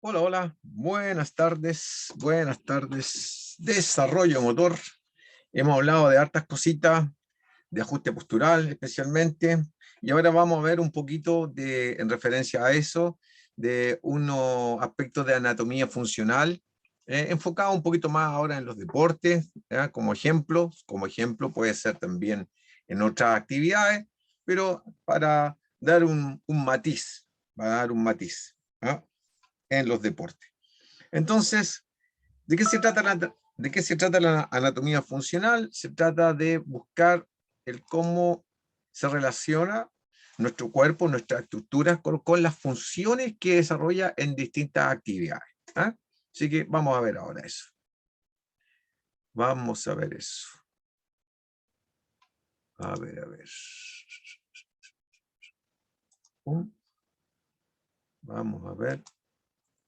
Hola, hola, buenas tardes, buenas tardes. Desarrollo motor. Hemos hablado de hartas cositas, de ajuste postural especialmente, y ahora vamos a ver un poquito en referencia a eso, de unos aspectos de anatomía funcional, enfocado un poquito más ahora en los deportes, ¿ya? Como ejemplo puede ser también en otras actividades, pero para dar un matiz, ¿ya? En los deportes. Entonces, ¿de qué se trata la anatomía funcional? Se trata de buscar el cómo se relaciona nuestro cuerpo, nuestras estructuras con las funciones que desarrolla en distintas actividades. ¿Ah? Así que vamos a ver ahora eso. Vamos a ver eso. A ver, a ver. Vamos a ver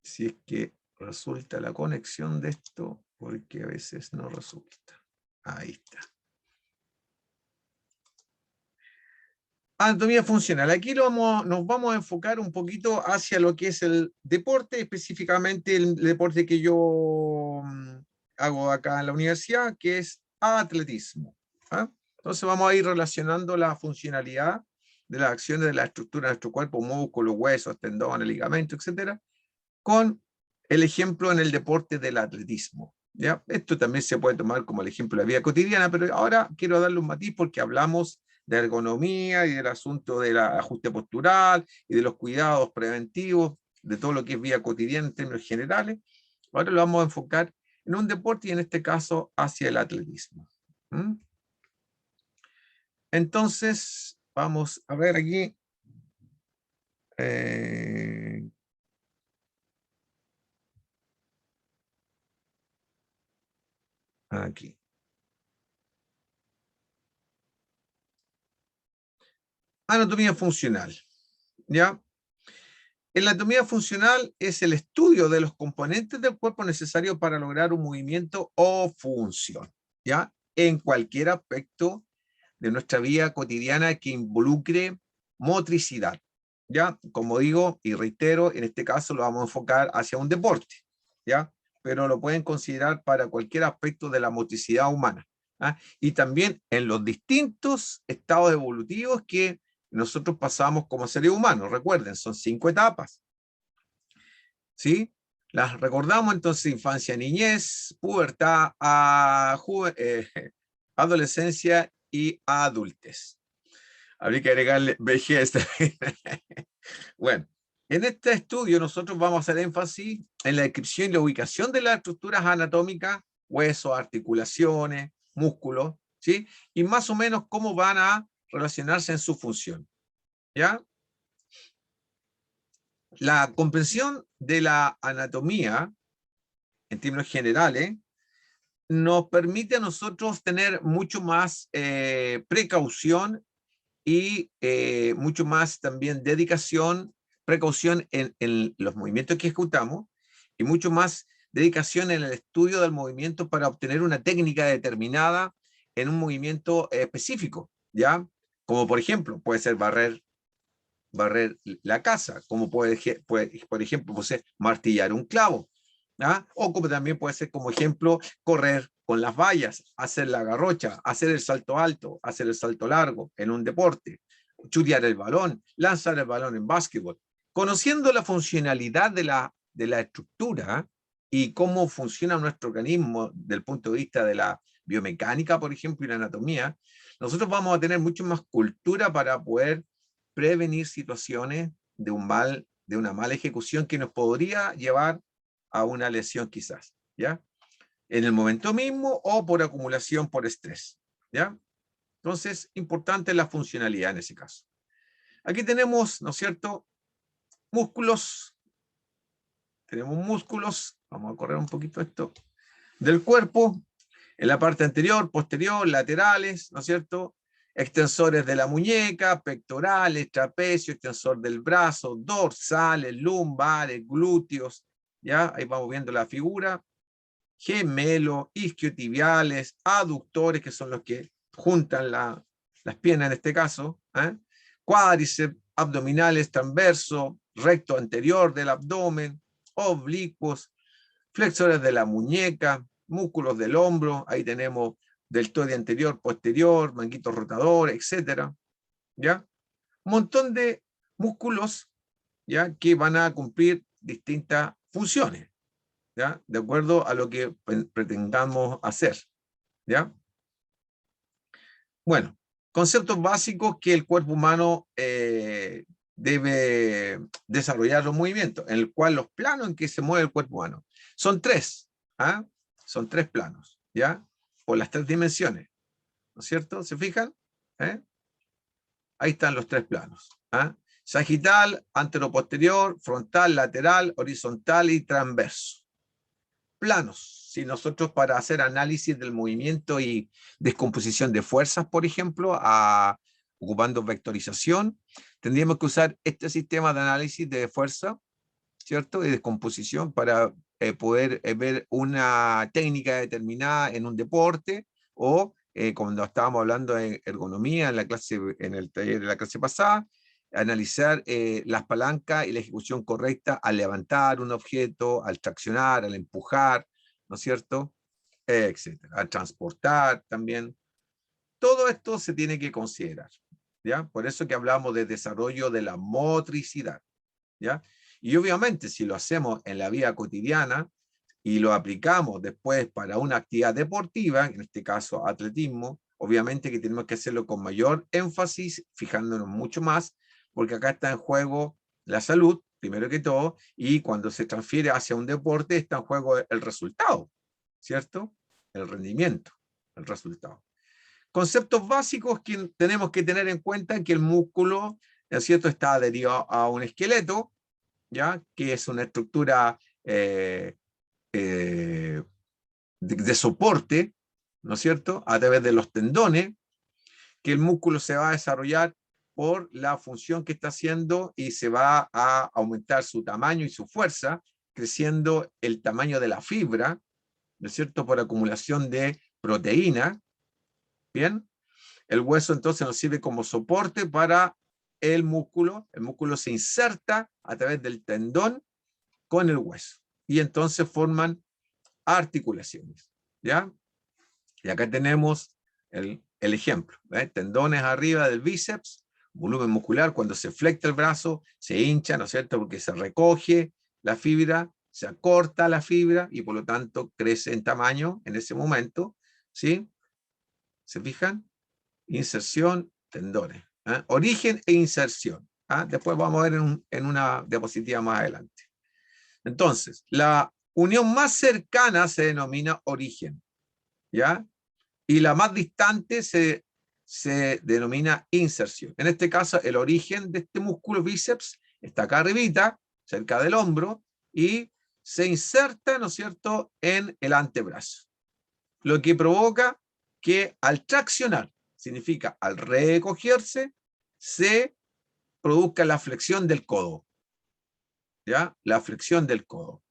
si es que resulta la conexión de esto, porque a veces no resulta. Ahí está. Anatomía funcional. Aquí nos vamos a enfocar un poquito hacia lo que es el deporte, específicamente el deporte que yo hago acá en la universidad, que es atletismo. ¿Ah? Entonces vamos a ir relacionando la funcionalidad de las acciones de la estructura de nuestro cuerpo, músculos, huesos, tendones, ligamentos, etcétera, con el ejemplo en el deporte del atletismo. ¿Ya? Esto también se puede tomar como el ejemplo de la vida cotidiana, pero ahora quiero darle un matiz porque hablamos de ergonomía y del asunto del ajuste postural y de los cuidados preventivos, de todo lo que es vida cotidiana en términos generales. Ahora lo vamos a enfocar en un deporte y en este caso hacia el atletismo. Entonces, vamos a ver aquí. Aquí. Anatomía funcional. ¿Ya? La anatomía funcional es el estudio de los componentes del cuerpo necesarios para lograr un movimiento o función, ¿ya? En cualquier aspecto de nuestra vida cotidiana que involucre motricidad, ¿ya? Como digo y reitero, en este caso lo vamos a enfocar hacia un deporte, ¿ya? Pero lo pueden considerar para cualquier aspecto de la motricidad humana, ¿ah? Y también en los distintos estados evolutivos que nosotros pasamos como seres humanos. Recuerden, son 5 etapas, ¿sí? Las recordamos entonces: infancia, niñez, pubertad, adolescencia y adultez. Habría que agregarle vejez. Bueno, en este estudio nosotros vamos a hacer énfasis en la descripción y la ubicación de las estructuras anatómicas, huesos, articulaciones, músculos, ¿sí? Y más o menos cómo van a relacionarse en su función, ¿ya? La comprensión de la anatomía, en términos generales, nos permite a nosotros tener mucho más precaución y mucho más también dedicación, precaución en los movimientos que ejecutamos y mucho más dedicación en el estudio del movimiento para obtener una técnica determinada en un movimiento específico, ¿ya? Como por ejemplo, puede ser barrer la casa, como por ejemplo, puede ser martillar un clavo, ¿ah? O como también puede ser como ejemplo correr con las vallas, hacer la garrocha, hacer el salto alto, hacer el salto largo en un deporte, chutear el balón, lanzar el balón en básquetbol. Conociendo la funcionalidad de la estructura y cómo funciona nuestro organismo desde el punto de vista de la biomecánica, por ejemplo, y la anatomía, nosotros vamos a tener mucho más cultura para poder prevenir situaciones de una mala ejecución que nos podría llevar a una lesión quizás, ¿ya? En el momento mismo o por acumulación por estrés, ¿ya? Entonces, importante la funcionalidad en ese caso. Aquí tenemos, ¿no es cierto?, músculos. Tenemos músculos, vamos a correr un poquito esto, del cuerpo, en la parte anterior, posterior, laterales, ¿no es cierto?, extensores de la muñeca, pectorales, trapecio, extensor del brazo, dorsales, lumbares, glúteos, ¿ya? Ahí vamos viendo la figura, gemelo, isquiotibiales, aductores, que son los que juntan las piernas en este caso, ¿eh? Cuádriceps, abdominales, transverso, recto anterior del abdomen, oblicuos, flexores de la muñeca, músculos del hombro, ahí tenemos deltoide anterior, posterior, manguito rotador, etcétera, ¿ya? Un montón de músculos, ¿ya? Que van a cumplir distintas funciones, ¿ya? De acuerdo a lo que pretendamos hacer, ¿ya? Bueno, conceptos básicos que el cuerpo humano debe desarrollar los movimientos, en el cual los planos en que se mueve el cuerpo humano. Son tres, ¿ah? Son tres planos, ¿ya? Por las tres dimensiones, ¿no es cierto? ¿Se fijan? ¿Eh? Ahí están los tres planos, ¿ah? Sagital, anteroposterior, frontal, lateral, horizontal y transverso. Planos. Si nosotros para hacer análisis del movimiento y descomposición de fuerzas, por ejemplo, ocupando vectorización, tendríamos que usar este sistema de análisis de fuerza, ¿cierto? De descomposición para poder ver una técnica determinada en un deporte o cuando estábamos hablando de ergonomía en la clase, en el taller de la clase pasada, analizar las palancas y la ejecución correcta al levantar un objeto, al traccionar, al empujar, ¿no es cierto? Etcétera. Al transportar también. Todo esto se tiene que considerar, ¿ya? Por eso que hablamos de desarrollo de la motricidad, ¿ya? Y obviamente si lo hacemos en la vida cotidiana y lo aplicamos después para una actividad deportiva, en este caso atletismo, obviamente que tenemos que hacerlo con mayor énfasis, fijándonos mucho más, porque acá está en juego la salud, primero que todo, y cuando se transfiere hacia un deporte está en juego el resultado, ¿cierto? El rendimiento, el resultado. Conceptos básicos que tenemos que tener en cuenta que el músculo, ¿no es cierto?, está adherido a un esqueleto, ¿ya? Que es una estructura de soporte, ¿no es cierto?, a través de los tendones, que el músculo se va a desarrollar por la función que está haciendo y se va a aumentar su tamaño y su fuerza, creciendo el tamaño de la fibra, ¿no es cierto?, por acumulación de proteína. Bien, el hueso entonces nos sirve como soporte para el músculo se inserta a través del tendón con el hueso, y entonces forman articulaciones, ¿ya? Y acá tenemos el ejemplo, ¿ves? Tendones arriba del bíceps, volumen muscular, cuando se flexa el brazo, se hincha, ¿no es cierto?, porque se recoge la fibra, se acorta la fibra y por lo tanto crece en tamaño en ese momento, ¿sí? ¿Se fijan? Inserción, tendones. ¿Eh? Origen e inserción. ¿Ah? Después vamos a ver en una diapositiva más adelante. Entonces, la unión más cercana se denomina origen, ¿ya? Y la más distante se denomina inserción. En este caso, el origen de este músculo bíceps está acá arribita, cerca del hombro, y se inserta, ¿no es cierto?, en el antebrazo. Lo que provoca que al traccionar, significa al recogerse, se produzca la flexión del codo. ¿Ya? La flexión del codo.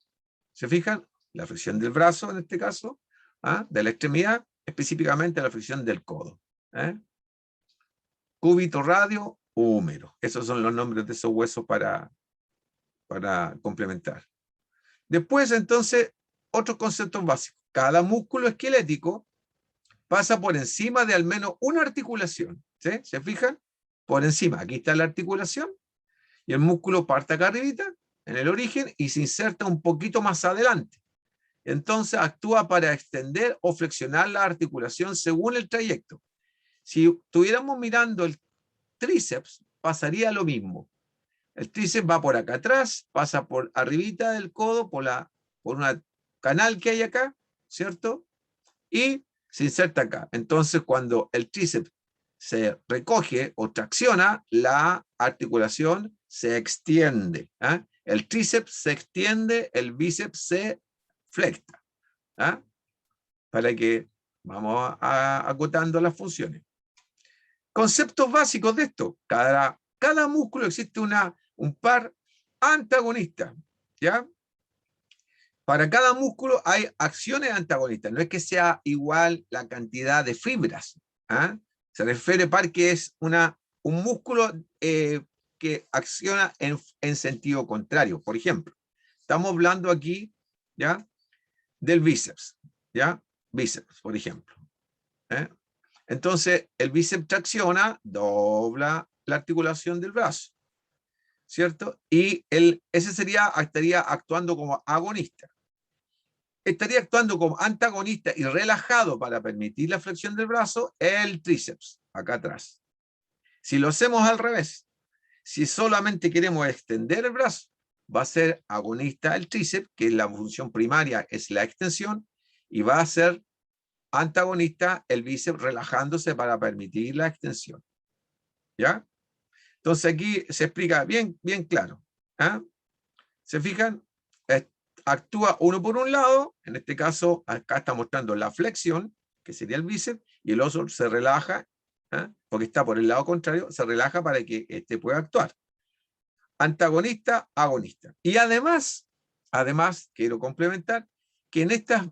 ¿Se fijan? La flexión del brazo, en este caso, ¿ah? De la extremidad, específicamente la flexión del codo. ¿Eh? Cúbito radio, húmero. Esos son los nombres de esos huesos para complementar. Después, entonces, otros conceptos básicos. Cada músculo esquelético pasa por encima de al menos una articulación. ¿Sí? ¿Se fijan? Por encima. Aquí está la articulación y el músculo parte acá arribita, en el origen, y se inserta un poquito más adelante. Entonces actúa para extender o flexionar la articulación según el trayecto. Si estuviéramos mirando el tríceps, pasaría lo mismo. El tríceps va por acá atrás, pasa por arribita del codo, por una canal que hay acá, ¿cierto? Y se inserta acá. Entonces, cuando el tríceps se recoge o tracciona, la articulación se extiende. ¿Eh? El tríceps se extiende, el bíceps se flecta. ¿Eh? Para que vamos acotando las funciones. Conceptos básicos de esto. Cada músculo existe un par antagonista. ¿Ya? Para cada músculo hay acciones antagonistas. No es que sea igual la cantidad de fibras. ¿Ah? Se refiere par que es un músculo que acciona en sentido contrario. Por ejemplo, Estamos hablando aquí, ¿ya? Del bíceps, ¿ya? Bíceps, por ejemplo. ¿Eh? Entonces, el bíceps tracciona, dobla la articulación del brazo, ¿cierto? Y ese estaría actuando como agonista. Estaría actuando como antagonista y relajado para permitir la flexión del brazo el tríceps, acá atrás. Si lo hacemos al revés, si solamente queremos extender el brazo, va a ser agonista el tríceps, que la función primaria es la extensión, y va a ser antagonista el bíceps relajándose para permitir la extensión. ¿Ya? Entonces aquí se explica bien, bien claro. ¿Ah? ¿Se fijan? Actúa uno por un lado, en este caso acá está mostrando la flexión, que sería el bíceps, y el otro se relaja, porque está por el lado contrario, se relaja para que este pueda actuar. Antagonista, agonista. Y además, quiero complementar, que en estas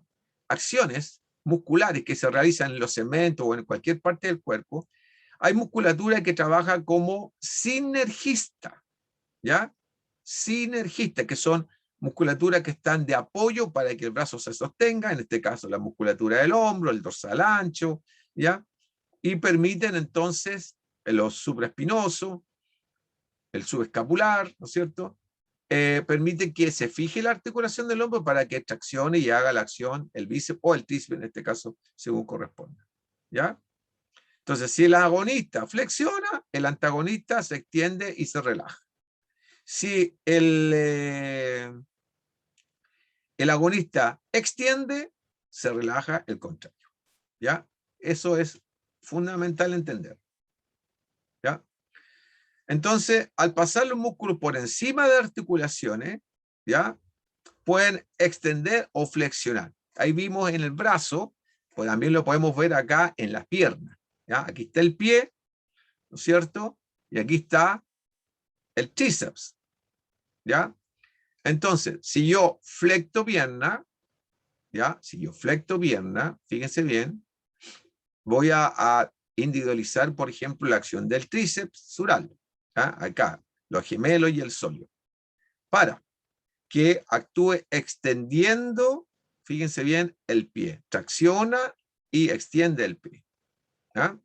acciones musculares que se realizan en los segmentos o en cualquier parte del cuerpo, hay musculatura que trabaja como sinergista, ¿ya? Sinergista, que son musculaturas que están de apoyo para que el brazo se sostenga, en este caso la musculatura del hombro, el dorsal ancho, ¿ya? Y permiten entonces los supraespinosos, el subescapular, ¿no es cierto? Permite que se fije la articulación del hombro para que traccione y haga la acción el bíceps o el tríceps en este caso, según corresponda. ¿Ya? Entonces, si el agonista flexiona, el antagonista se extiende y se relaja. Si el agonista extiende, se relaja el contrario. ¿Ya? Eso es fundamental entender. ¿Ya? Entonces, al pasar los músculos por encima de articulaciones, ¿ya? Pueden extender o flexionar. Ahí vimos en el brazo, pues también lo podemos ver acá en las piernas. ¿Ya? Aquí está el pie, ¿no es cierto? Y aquí está el tríceps. ¿Ya? Entonces, si yo flecto pierna, ¿ya? Si yo flecto pierna, fíjense bien, voy a individualizar, por ejemplo, la acción del tríceps sural. ¿Ya? Acá, los gemelos y el sóleo. Para que actúe extendiendo, fíjense bien, el pie. Tracciona y extiende el pie. ¿Ah?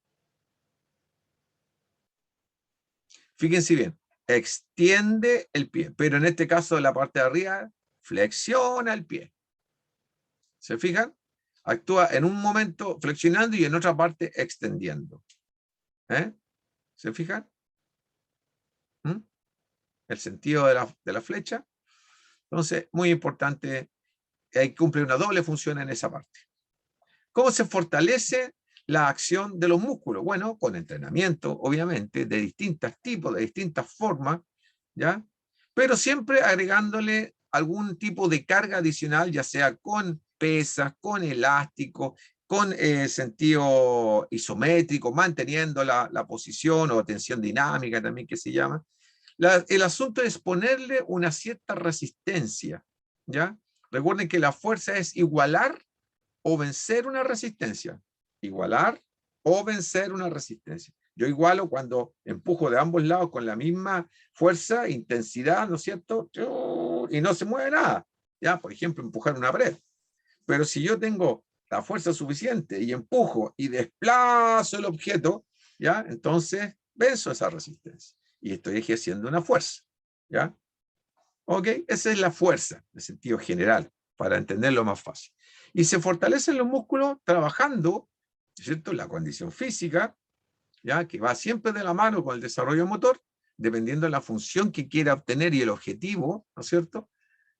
Fíjense bien, extiende el pie, pero en este caso la parte de arriba flexiona el pie. ¿Se fijan? Actúa en un momento flexionando y en otra parte extendiendo. ¿Eh? ¿Se fijan? ¿Mm? El sentido de la flecha. Entonces, muy importante, cumple una doble función en esa parte. ¿Cómo se fortalece la acción de los músculos? Bueno, con entrenamiento, obviamente, de distintos tipos, de distintas formas, ¿ya? Pero siempre agregándole algún tipo de carga adicional, ya sea con pesas, con elástico, con sentido isométrico, manteniendo la posición o tensión dinámica también que se llama. El asunto es ponerle una cierta resistencia, ¿ya? Recuerden que la fuerza es igualar o vencer una resistencia. Igualar o vencer una resistencia. Yo igualo cuando empujo de ambos lados con la misma fuerza, intensidad, ¿no es cierto? Y no se mueve nada. ¿Ya? Por ejemplo, empujar una pared. Pero si yo tengo la fuerza suficiente y empujo y desplazo el objeto, ¿ya? Entonces venzo esa resistencia y estoy ejerciendo una fuerza. ¿Ya? ¿Ok? Esa es la fuerza, en sentido general, para entenderlo más fácil. Y se fortalecen los músculos trabajando, ¿cierto? La condición física, ¿ya? Que va siempre de la mano con el desarrollo motor, dependiendo de la función que quiera obtener y el objetivo, ¿no es cierto?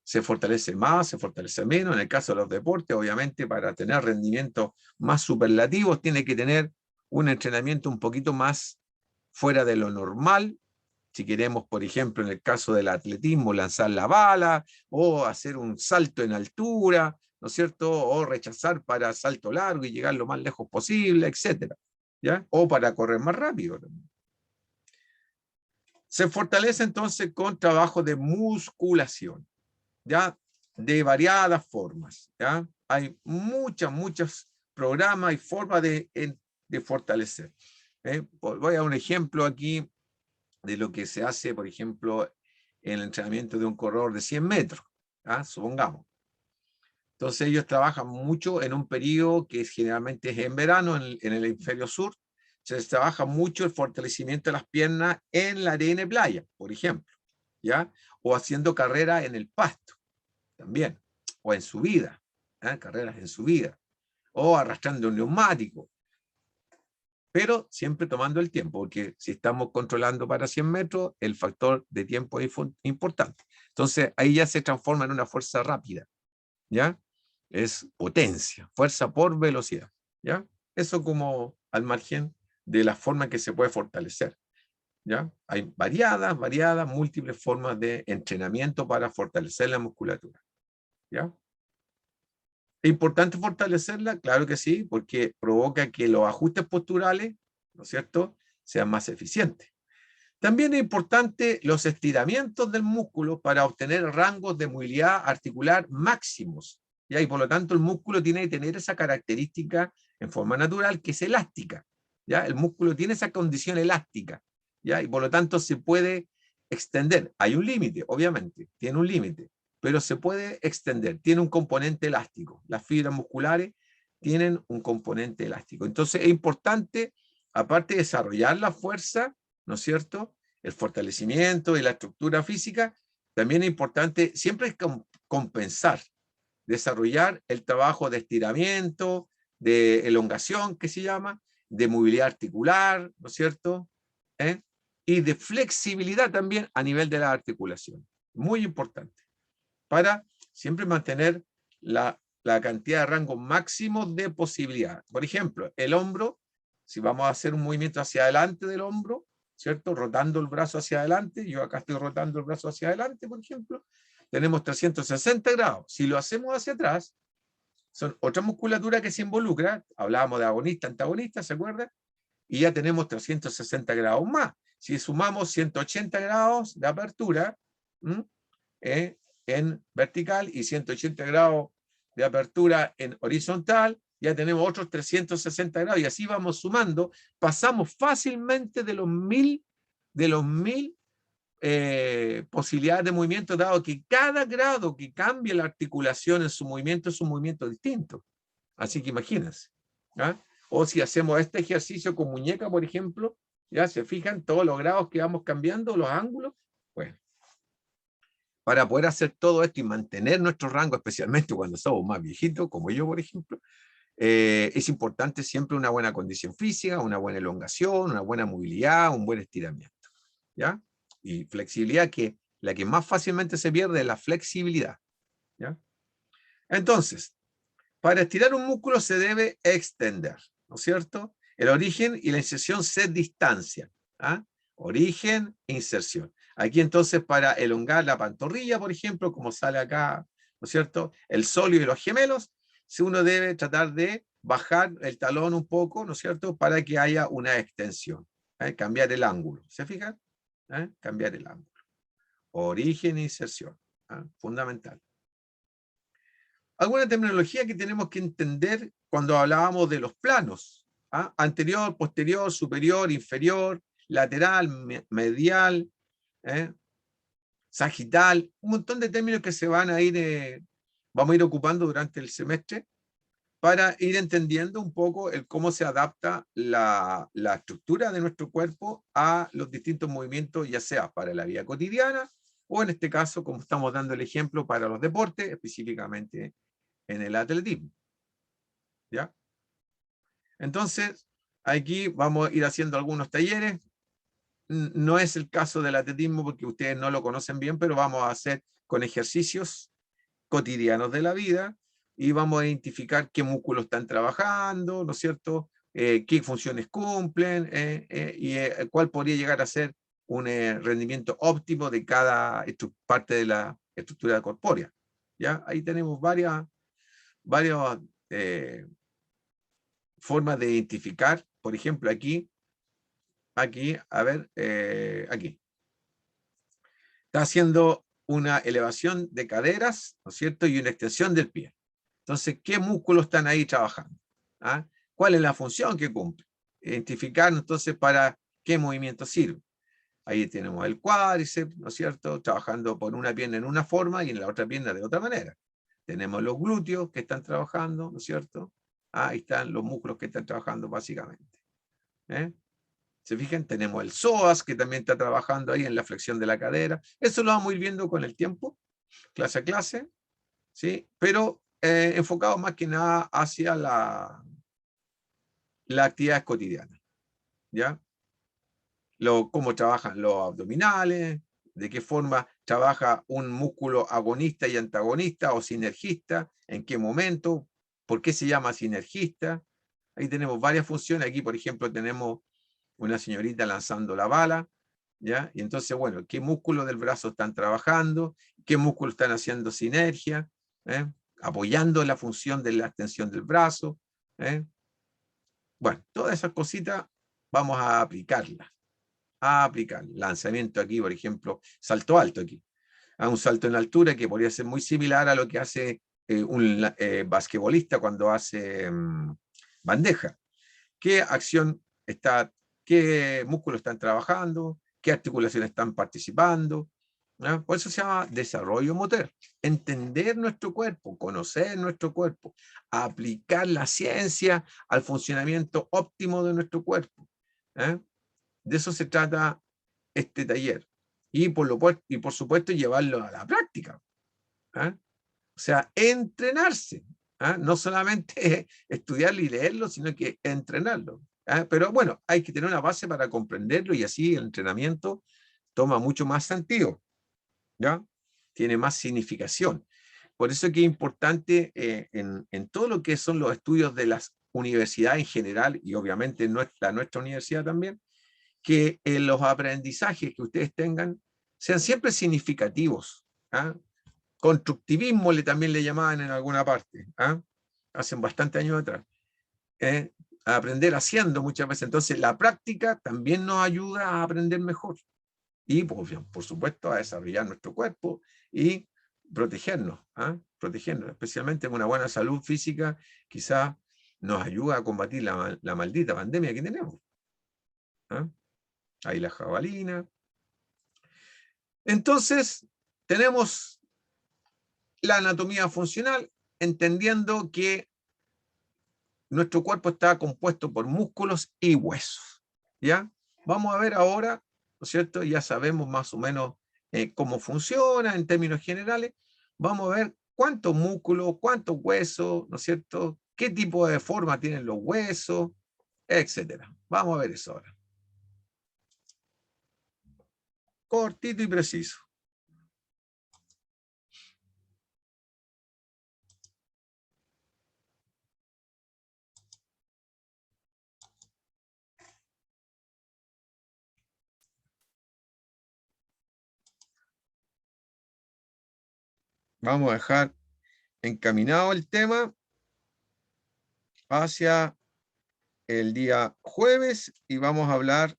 Se fortalece más, se fortalece menos. En el caso de los deportes, obviamente, para tener rendimientos más superlativos, tiene que tener un entrenamiento un poquito más fuera de lo normal. Si queremos, por ejemplo, en el caso del atletismo, lanzar la bala, o hacer un salto en altura, ¿no es cierto? O rechazar para salto largo y llegar lo más lejos posible, etc. ¿Ya? O para correr más rápido. Se fortalece entonces con trabajo de musculación, ¿ya? De variadas formas, ¿ya? Hay muchos programas y formas de fortalecer. Voy a dar un ejemplo aquí de lo que se hace, por ejemplo, en el entrenamiento de un corredor de 100 metros. supongamos. Entonces ellos trabajan mucho en un periodo que generalmente es en verano, en el hemisferio sur. Se trabaja mucho el fortalecimiento de las piernas en la arena y playa, por ejemplo, ¿ya? O haciendo carreras en el pasto, también, o en subida, carreras en subida, o arrastrando un neumático, pero siempre tomando el tiempo, porque si estamos controlando para 100 metros, el factor de tiempo es importante. Entonces ahí ya se transforma en una fuerza rápida, ¿ya? Es potencia, fuerza por velocidad, ¿ya? Eso como al margen de la forma en que se puede fortalecer, ¿ya? Hay variadas, múltiples formas de entrenamiento para fortalecer la musculatura, ¿ya? ¿Es importante fortalecerla? Claro que sí, porque provoca que los ajustes posturales, ¿no es cierto?, sean más eficientes. También es importante los estiramientos del músculo para obtener rangos de movilidad articular máximos, ¿ya? Y por lo tanto el músculo tiene que tener esa característica en forma natural que es elástica, ¿ya? El músculo tiene esa condición elástica, ¿ya? Y por lo tanto se puede extender. Hay un límite, obviamente, tiene un límite, pero se puede extender, tiene un componente elástico. Las fibras musculares tienen un componente elástico. Entonces es importante, aparte de desarrollar la fuerza, ¿no es cierto?, el fortalecimiento y la estructura física, también es importante siempre compensar, desarrollar el trabajo de estiramiento, de elongación, que se llama, de movilidad articular, ¿no es cierto?, y de flexibilidad también a nivel de la articulación. Muy importante, para siempre mantener la cantidad de rango máximo de posibilidad. Por ejemplo, el hombro, si vamos a hacer un movimiento hacia adelante del hombro, ¿cierto? Rotando el brazo hacia adelante, yo acá estoy rotando el brazo hacia adelante, por ejemplo, tenemos 360 grados. Si lo hacemos hacia atrás, son otra musculatura que se involucra, hablábamos de agonista, antagonista, ¿se acuerdan? Y ya tenemos 360 grados más. Si sumamos 180 grados de apertura en vertical y 180 grados de apertura en horizontal, ya tenemos otros 360 grados y así vamos sumando, pasamos fácilmente de los 1000 posibilidades de movimiento, dado que cada grado que cambie la articulación en su movimiento es un movimiento distinto. Así que imagínense. O si hacemos este ejercicio con muñeca, por ejemplo, ya se fijan todos los grados que vamos cambiando, los ángulos. Bueno, para poder hacer todo esto y mantener nuestro rango, especialmente cuando somos más viejitos, como yo, por ejemplo, es importante siempre una buena condición física, una buena elongación, una buena movilidad, un buen estiramiento, ¿ya? Y flexibilidad, que la que más fácilmente se pierde es la flexibilidad, ¿ya? Entonces, para estirar un músculo se debe extender, ¿no es cierto? El origen y la inserción se distancian, origen e inserción. Aquí entonces para elongar la pantorrilla, por ejemplo, como sale acá, ¿no es cierto?, el sóleo y los gemelos, si uno debe tratar de bajar el talón un poco, ¿no es cierto?, para que haya una extensión, cambiar el ángulo, ¿se fijan? Cambiar el ángulo. Origen e inserción, fundamental. Alguna terminología que tenemos que entender cuando hablábamos de los planos, anterior, posterior, superior, inferior, lateral, medial, sagital, un montón de términos que se van a ir, vamos a ir ocupando durante el semestre para ir entendiendo un poco cómo se adapta la estructura de nuestro cuerpo a los distintos movimientos, ya sea para la vida cotidiana o en este caso, como estamos dando el ejemplo, para los deportes, específicamente en el atletismo, ¿ya? Entonces, aquí vamos a ir haciendo algunos talleres. No es el caso del atletismo porque ustedes no lo conocen bien, pero vamos a hacer con ejercicios cotidianos de la vida y vamos a identificar qué músculos están trabajando, ¿no es cierto?, qué funciones cumplen y cuál podría llegar a ser un rendimiento óptimo de cada parte de la estructura corpórea, ¿ya? Ahí tenemos varias formas de identificar, por ejemplo, aquí, a ver, aquí. Está haciendo una elevación de caderas, ¿no es cierto?, y una extensión del pie. Entonces, ¿qué músculos están ahí trabajando? ¿Cuál es la función que cumple? Identificar, entonces, para qué movimiento sirve. Ahí tenemos el cuádriceps, ¿no es cierto? Trabajando por una pierna en una forma y en la otra pierna de otra manera. Tenemos los glúteos que están trabajando, ¿no es cierto? Ahí están los músculos que están trabajando básicamente. ¿Se fijan? Tenemos el psoas que también está trabajando ahí en la flexión de la cadera. Eso lo vamos a ir viendo con el tiempo, clase a clase, ¿sí? Pero enfocado más que nada hacia la actividad cotidiana, ¿ya? Cómo trabajan los abdominales, de qué forma trabaja un músculo agonista y antagonista o sinergista, en qué momento, por qué se llama sinergista. Ahí tenemos varias funciones. Aquí, por ejemplo, tenemos una señorita lanzando la bala, ¿ya? Y entonces, bueno, ¿qué músculos del brazo están trabajando? ¿Qué músculos están haciendo sinergia? Apoyando la función de la extensión del brazo. Bueno, todas esas cositas vamos a aplicarlas. Lanzamiento aquí, por ejemplo, salto alto aquí. Un salto en altura que podría ser muy similar a lo que hace un basquetbolista cuando hace bandeja. ¿Qué acción está, qué músculos están trabajando? ¿Qué articulaciones están participando? ¿No? Por eso se llama desarrollo motor. Entender nuestro cuerpo, conocer nuestro cuerpo, aplicar la ciencia al funcionamiento óptimo de nuestro cuerpo. De eso se trata este taller. Y por supuesto llevarlo a la práctica. O sea, entrenarse. No solamente estudiarlo y leerlo, sino que entrenarlo. Pero bueno, hay que tener una base para comprenderlo y así el entrenamiento toma mucho más sentido. ¿Ya? Tiene más significación. Por eso es que es importante en todo lo que son los estudios de las universidades en general y obviamente nuestra universidad también, que los aprendizajes que ustedes tengan sean siempre significativos. Constructivismo también le llamaban en alguna parte, hace bastante años atrás. A aprender haciendo muchas veces. Entonces la práctica también nos ayuda a aprender mejor. Y por supuesto a desarrollar nuestro cuerpo y protegernos, protegernos, especialmente con una buena salud física, quizás nos ayuda a combatir la maldita pandemia que tenemos. Ahí la jabalina. Entonces, tenemos la anatomía funcional, entendiendo que nuestro cuerpo está compuesto por músculos y huesos. ¿Ya? Vamos a ver ahora, ¿no es cierto? Ya sabemos más o menos cómo funciona en términos generales. Vamos a ver cuántos músculos, cuántos huesos, ¿no es cierto? ¿Qué tipo de forma tienen los huesos? Etcétera. Vamos a ver eso ahora. Cortito y preciso. Vamos a dejar encaminado el tema hacia el día jueves y vamos a hablar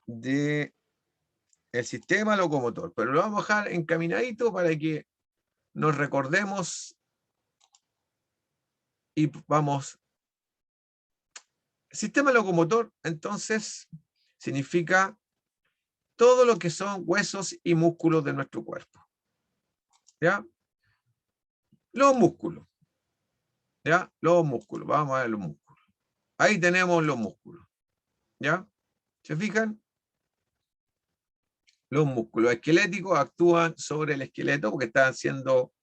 de el sistema locomotor, pero lo vamos a dejar encaminadito para que nos recordemos y vamos. Sistema locomotor, entonces, significa todo lo que son huesos y músculos de nuestro cuerpo. ¿Ya? Los músculos. ¿Ya? Los músculos. Vamos a ver los músculos. Ahí tenemos los músculos. ¿Ya? ¿Se fijan? Los músculos esqueléticos actúan sobre el esqueleto porque están haciendo,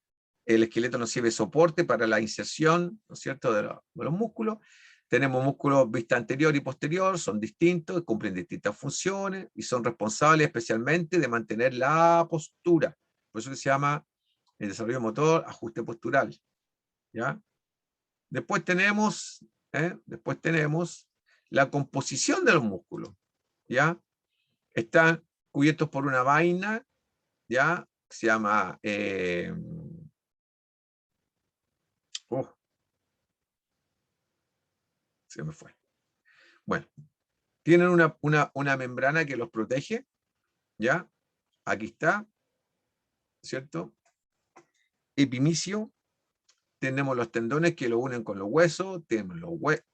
el esqueleto nos sirve soporte para la inserción, ¿no es cierto?, de los músculos. Tenemos músculos vista anterior y posterior, son distintos, cumplen distintas funciones y son responsables especialmente de mantener la postura. Por eso que se llama el desarrollo motor, ajuste postural. ¿Ya? Después tenemos la composición de los músculos. ¿Ya? Están cubiertos por una vaina, ¿ya? Se llama se me fue. Bueno, tienen una membrana que los protege, ¿ya? Aquí está, ¿cierto? Epimicio, tenemos los tendones que lo unen con los huesos, tenemos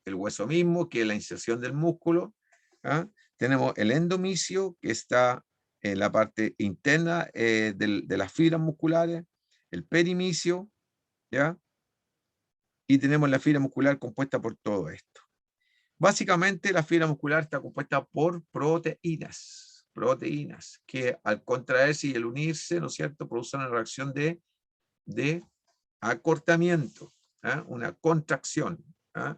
el hueso mismo, que es la inserción del músculo, ¿ah? Tenemos el endomisio, que está en la parte interna de las fibras musculares, el perimisio, ¿ya? Y tenemos la fibra muscular compuesta por todo esto. Básicamente la fibra muscular está compuesta por proteínas que al contraerse y al unirse, ¿no es cierto?, producen una reacción de acortamiento, ¿ah? Una contracción, ¿ah?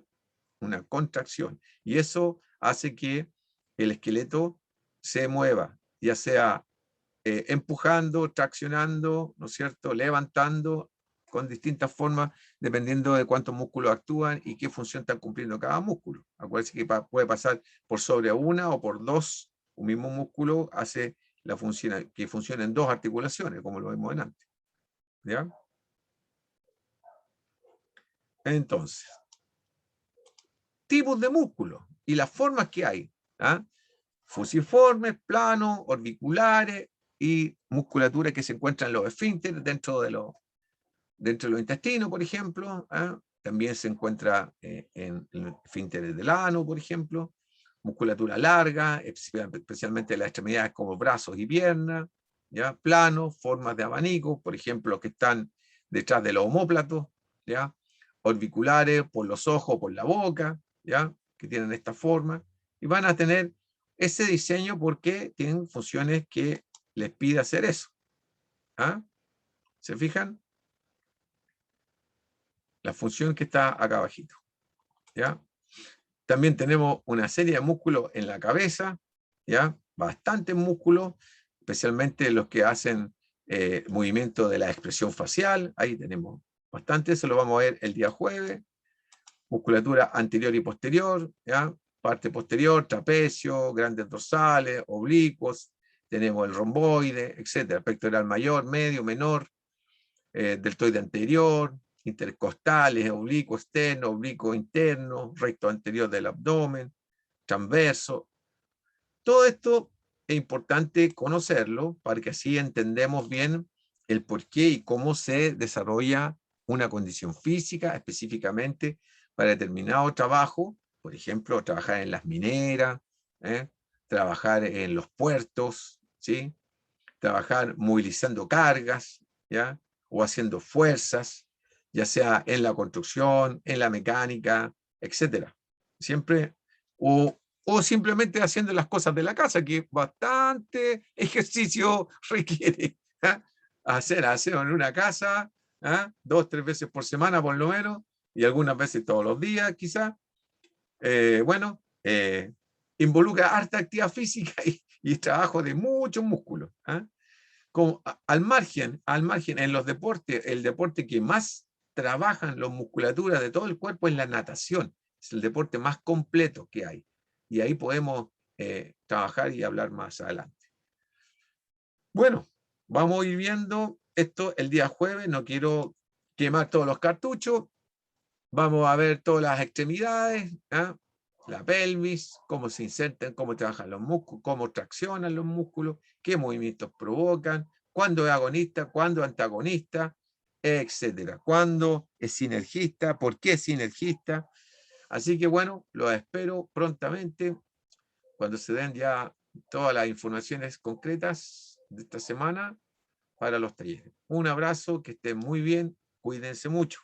Una contracción. Y eso hace que el esqueleto se mueva, ya sea empujando, traccionando, ¿no es cierto?, levantando, con distintas formas, dependiendo de cuántos músculos actúan y qué función están cumpliendo cada músculo. Acuérdense que puede pasar por sobre una o por dos, un mismo músculo hace la función, que funciona en dos articulaciones, como lo vimos en antes. ¿Ya? Entonces, tipos de músculos y las formas que hay. ¿Ah? Fusiformes, planos, orbiculares y musculatura que se encuentran en los esfínteres dentro de los intestinos, por ejemplo. ¿Ah? También se encuentra en los esfínteres del ano, por ejemplo. Musculatura larga, especialmente en las extremidades como brazos y piernas. ¿Ya? Planos, formas de abanico, por ejemplo, que están detrás de los omóplatos. ¿Ya? Orbiculares, por los ojos, por la boca, ¿ya? Que tienen esta forma. Y van a tener ese diseño porque tienen funciones que les pide hacer eso. ¿Ah? ¿Se fijan? La función que está acá abajito. ¿Ya? También tenemos una serie de músculos en la cabeza, ¿ya? Bastantes músculos, especialmente los que hacen movimiento de la expresión facial. Ahí tenemos bastante, eso lo vamos a ver el día jueves. Musculatura anterior y posterior, ¿ya? Parte posterior, trapecio, grandes dorsales, oblicuos, tenemos el romboide, etcétera, pectoral mayor, medio, menor, deltoide anterior, intercostales, oblicuo externo, oblicuo interno, recto anterior del abdomen, transverso. Todo esto es importante conocerlo para que así entendemos bien el por qué y cómo se desarrolla una condición física específicamente para determinado trabajo, por ejemplo, trabajar en las mineras, trabajar en los puertos, ¿sí? Trabajar movilizando cargas, ¿ya? O haciendo fuerzas, ya sea en la construcción, en la mecánica, etcétera. Siempre, o simplemente haciendo las cosas de la casa, que bastante ejercicio requiere. ¿Ah? Hacer aseo en una casa, ¿ah? 2 o 3 veces por semana por lo menos, y algunas veces todos los días quizás. Bueno, involucra harta actividad física y trabajo de muchos músculos. ¿Ah? Al margen, en los deportes, el deporte que más trabajan las musculaturas de todo el cuerpo es la natación. Es el deporte más completo que hay. Y ahí podemos trabajar y hablar más adelante. Bueno, vamos a ir viendo esto el día jueves. No quiero quemar todos los cartuchos. Vamos a ver todas las extremidades, ¿eh? La pelvis, cómo se insertan, cómo trabajan los músculos, cómo traccionan los músculos, qué movimientos provocan, cuándo es agonista, cuándo es antagonista, etcétera. Cuándo es sinergista, por qué es sinergista. Así que bueno, los espero prontamente cuando se den ya todas las informaciones concretas de esta semana para los talleres. Un abrazo, que estén muy bien, cuídense mucho.